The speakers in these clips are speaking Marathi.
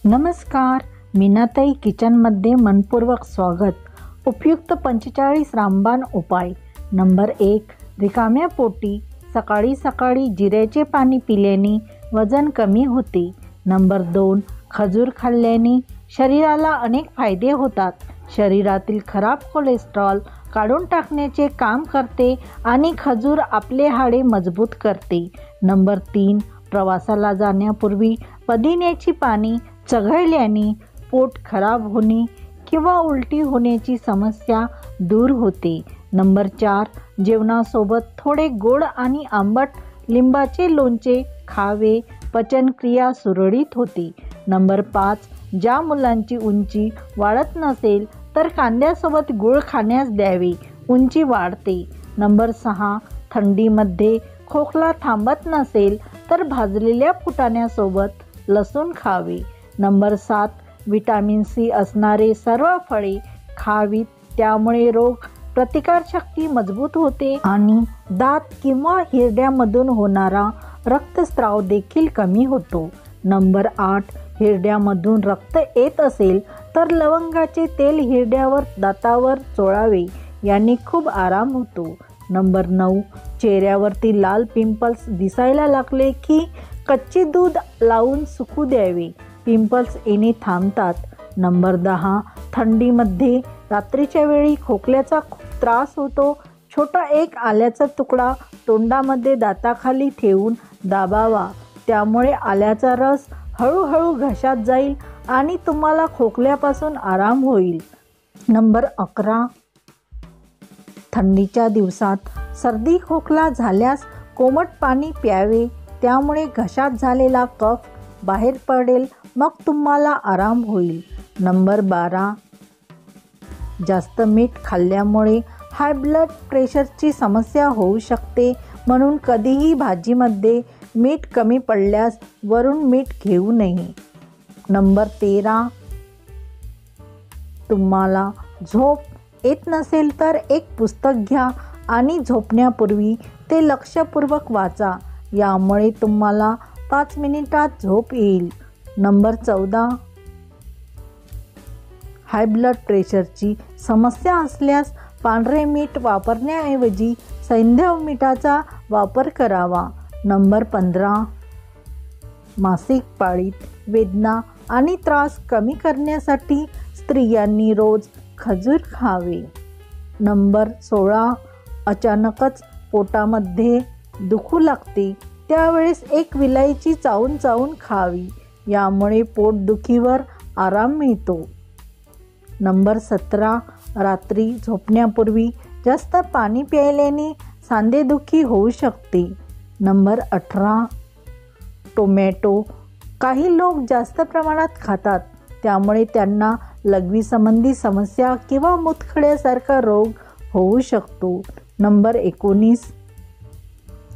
नमस्कार, मीनाताई किचनमध्ये मनपूर्वक स्वागत. उपयुक्त 45 रामबाण उपाय. नंबर 1. रिकाम्या पोटी सकाळी सकाळी जिऱ्याचे पाणी पिल्याने वजन कमी होते. नंबर 2. खजूर खाल्ल्याने शरीराला अनेक फायदे होतात. शरीरातील खराब कोलेस्ट्रॉल काढून टाकण्याचे काम करते आणि खजूर आपले हाडे मजबूत करते. नंबर 3. प्रवासाला जाण्यापूर्वी पुदिन्याची पाने चघळल्याने पोट खराब होणे किंवा उलटी होण्याची समस्या दूर होते. नंबर 4. जेवणासोबत थोडे गोड आणि आंबट लिंबाचे लोणचे खावे, पचनक्रिया सुरळीत होते. नंबर 5. ज्या मुलांची उंची वाढत नसेल तर कांद्यासोबत गूळ खाण्यास द्यावे, उंची वाढते. नंबर 6. थंडीमध्ये खोकला थांबत नसेल तर भाजलेल्या फुटाण्यासोबत लसूण खावे. नंबर 7. विटॅमिन सी असणारे सर्व फळे खावीत, त्यामुळे रोग प्रतिकारशक्ती मजबूत होते आणि दात किंवा हिरड्यामधून होणारा रक्तस्राव देखील कमी होतो. नंबर 8. हिरड्यामधून रक्त येत असेल तर लवंगाचे तेल हिरड्यावर दातावर चोळावे, याने खूप आराम होतो. नंबर 9. चेहऱ्यावरती लाल पिंपल्स दिसायला लागले की कच्चे दूध लावून सुकू द्यावे, पिंपल्स येणे थांबतात. नंबर 10. थंडीमध्ये रात्रीच्या वेळी खोकल्याचा खूप त्रास होतो. छोटा एक आल्याचा तुकडा तोंडामध्ये दाताखाली ठेवून दाबावा, त्यामुळे आल्याचा रस हळूहळू घशात जाईल आणि तुम्हाला खोकल्यापासून आराम होईल. नंबर 11. थंडीच्या दिवसात सर्दी खोकला झाल्यास कोमट पाणी प्यावे, त्यामुळे घशात झालेला कफ बाहेर पडेल, मग तुम्हाला आराम होईल. नंबर 12. जास्त मीठ खाल्ल्यामुळे हाय ब्लड प्रेशरची समस्या होऊ शकते, म्हणून कधीही भाजीमध्ये मीठ कमी पडल्यास वरून मीठ घेऊ नये. नंबर 13. तुम्हाला झोप येत नसेल तर एक पुस्तक घ्या आणि झोपण्यापूर्वी ते लक्षपूर्वक वाचा, यामुळे तुम्हाला 5 मिनिटात झोप येईल. नंबर 14. हाय ब्लड प्रेशरची समस्या असल्यास पांढरे मीठ वापरण्याऐवजी सैंधव मीठाचा वापर करावा. नंबर 15. मासिक पाळीत वेदना आणि त्रास कमी करण्यासाठी स्त्रियांनी रोज खजूर खावे. नंबर 16. अचानकच पोटामध्ये दुखू लागते, त्यावेळेस एक विलायची चावून चावून खावी, यामुळे पोटदुखीवर आराम मिळतो. नंबर 17. रात्री झोपण्यापूर्वी जास्त पाणी प्यायल्याने सांधेदुखी होऊ शकते. नंबर 18. टोमॅटो काही लोक जास्त प्रमाणात खातात, त्यामुळे त्यांना लघवीसंबंधी समस्या किंवा मूतखड्यासारखा रोग होऊ शकतो. नंबर 19.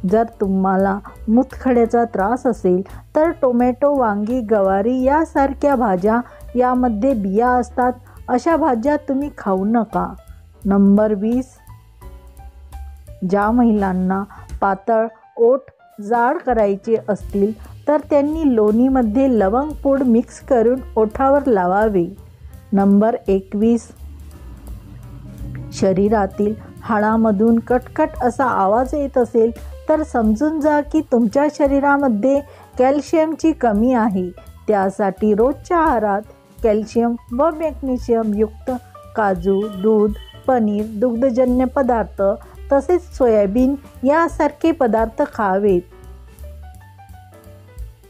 जर तुम्हाला मूतखड्याचा त्रास असेल तर टोमॅटो, वांगी, गवारी यासारख्या भाज्या, यामध्ये बिया असतात, अशा भाज्या तुम्ही खाऊ नका. नंबर 20. ज्या महिलांना पातळ ओठ जाड करायचे असतील तर त्यांनी लोणीमध्ये लवंग पूड मिक्स करून ओठावर लावावे. नंबर 21. शरीरातील हाडामधून कटकट असा आवाज येत असेल तर समजून जा की तुमच्या शरीरामध्ये कॅल्शियमची कमी आहे. त्यासाठी रोजच्या आहारात कॅल्शियम व मॅग्नेशियम युक्त काजू, दूध, पनीर, दुग्धजन्य पदार्थ तसेच सोयाबीन यासारखे पदार्थ खावेत.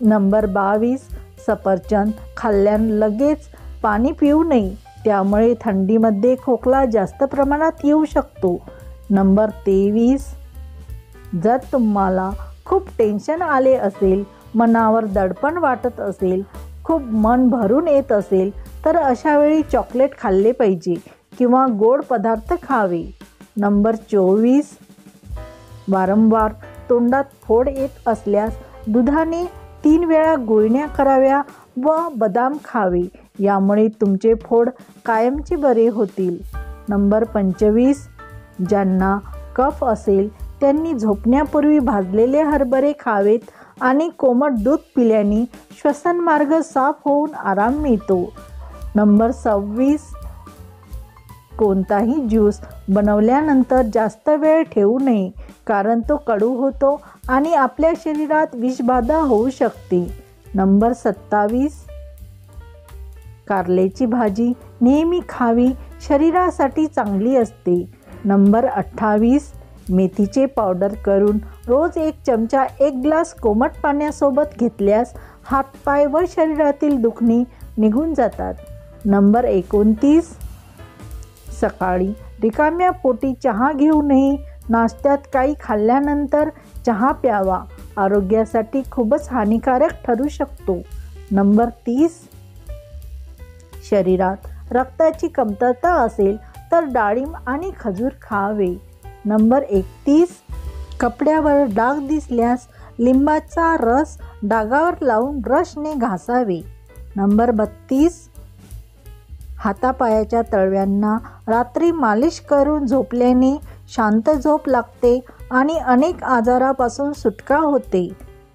नंबर 22. सफरचंद खाल्ल्याने लगेच पाणी पिऊ नये, त्यामुळे थंडीमध्ये खोकला जास्त प्रमाणात येऊ शकतो. नंबर 23. जर तुम्हाला खूप टेन्शन आले असेल, मनावर दडपण वाटत असेल, खूप मन भरून येत असेल तर अशावेळी चॉकलेट खाल्ले पाहिजे किंवा गोड पदार्थ खावे. नंबर 24. वारंवार तोंडात फोड येत असल्यास दुधाने 3 वेळा गुळण्या कराव्या व बदाम खावे, यामुळे तुमचे फोड कायमचे बरे होतील. नंबर 25. ज्यांना कफ असेल त्यांनी झोपण्यापूर्वी भाजलेले हरभरे खावेत आणि कोमट दूध पिल्याने श्वसनमार्ग साफ होऊन आराम मिळतो. नंबर 26, कोणताही ज्यूस बनवल्यानंतर जास्त वेळ ठेवू नये, कारण तो कडू होतो आणि आपल्या शरीरात विषबाधा होऊ शकते. नंबर 27, कारल्याची भाजी नेहमी खावी, शरीरासाठी चांगली असते. नंबर 28, मेथीचे पावडर करून रोज 1 चमचा 1 ग्लास कोमट पाण्यासोबत घेतल्यास हातपाय व शरीरातील दुखणे निघून जातात. नंबर 29, सकाळी रिकाम्या पोटी चहा घेऊ नये. नाश्त्यात काही खाल्ल्यानंतर चहा प्यावा, आरोग्यासाठी खूपच हानिकारक ठरू शकतो. नंबर 30, शरीरात रक्ताची कमतरता असेल तर डाळिंब आणि खजूर खावे. नंबर 31, कपड्यावर डाग दिसल्यास लिंबाचा रस डागावर लावून ब्रशने घासावे. नंबर 32, हातापायाच्या तळव्यांना रात्री मालिश करून झोपल्याने शांत झोप लागते आणि अनेक आजारापासून सुटका होते.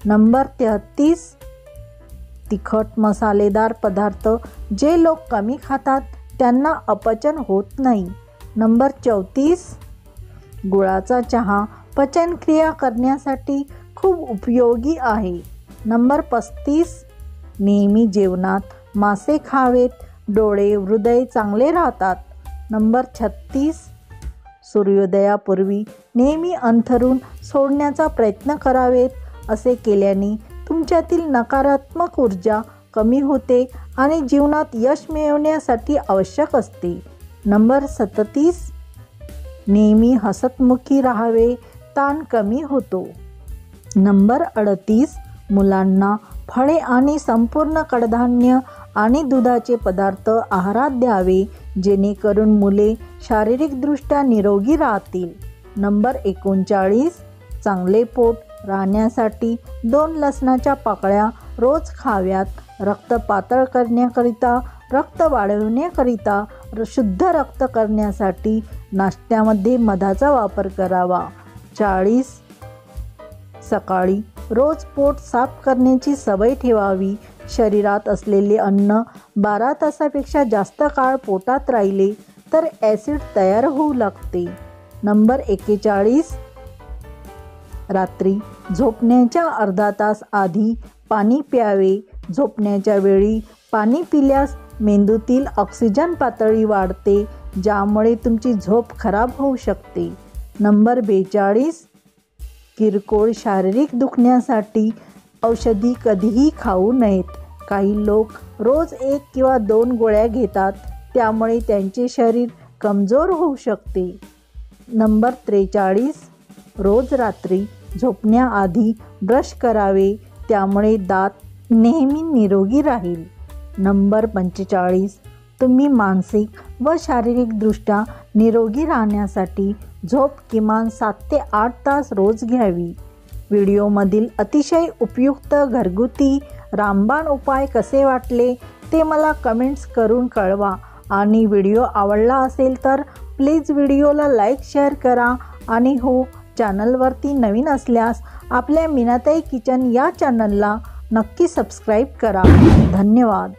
नंबर 33, तिखट मसालेदार पदार्थ जे लोक कमी खातात त्यांना अपचन होत नाही. नंबर 34, गुळाचा चहा पचनक्रिया करण्यासाठी खूप उपयोगी आहे. नंबर 35, नेहमी जेवणात मासे खावेत, डोळे हृदय चांगले राहतात. नंबर 36, सूर्योदयापूर्वी नेहमी अंथरूण सोडण्याचा प्रयत्न करावेत. असे केल्याने तुमच्यातील नकारात्मक ऊर्जा कमी होते आणि जीवनात यश मिळवण्यासाठी आवश्यक असते. नंबर 37, नेहमी हसतमुखी राहावे, ताण कमी होतो. नंबर 38, मुलांना फळे आणि संपूर्ण कडधान्य आणि दुधाचे पदार्थ आहारात द्यावे, जेणेकरून मुले शारीरिकदृष्ट्या निरोगी राहतील. नंबर 39, चांगले पोट राहण्यासाठी 2 लसणाच्या पाकळ्या रोज खाव्यात. रक्त पातळ करण्याकरिता, रक्त वाढवण्याकरिता, शुद्ध रक्त करण्यासाठी नाश्त्यामध्ये मधाचा वापर करावा. 40, सकाळी रोज पोट साफ करण्याची सवय ठेवावी. शरीरात असलेले अन्न 12 तासापेक्षा जास्त काळ पोटात राहिले तर ॲसिड तयार होऊ लागते. नंबर 41, रात्री झोपण्याच्या अर्धा तास आधी पाणी प्यावे. झोपण्याच्या वेळी पाणी पिल्यास मेंदूतील ऑक्सिजन पातळी वाढते, ज्यामुळे तुमची झोप खराब होऊ शकते. नंबर 42, किरकोळ शारीरिक दुखण्यासाठी औषधी कधीही खाऊ नयेत. काही लोक रोज 1 किंवा 2 गोळ्या घेतात, त्यामुळे त्यांचे शरीर कमजोर होऊ शकते. नंबर 43, रोज रात्री झोपण्याआधी ब्रश करावे, त्यामुळे दात नेहमी निरोगी राहील. नंबर 45, तुम्ही मानसिक व शारीरिकदृष्ट्या निरोगी राहण्यासाठी झोप किमान 7 ते 8 तास रोज घ्यावी. व्हिडिओमधील अतिशय उपयुक्त घरगुती रामबाण उपाय कसे वाटले ते मला कमेंट्स करून कळवा आणि व्हिडिओ आवडला असेल तर प्लीज व्हिडिओला लाईक शेअर करा आणि हो, चॅनलवरती नवीन असल्यास आपल्या मीनाताई किचन या चॅनलला नक्की सबस्क्राईब करा. धन्यवाद.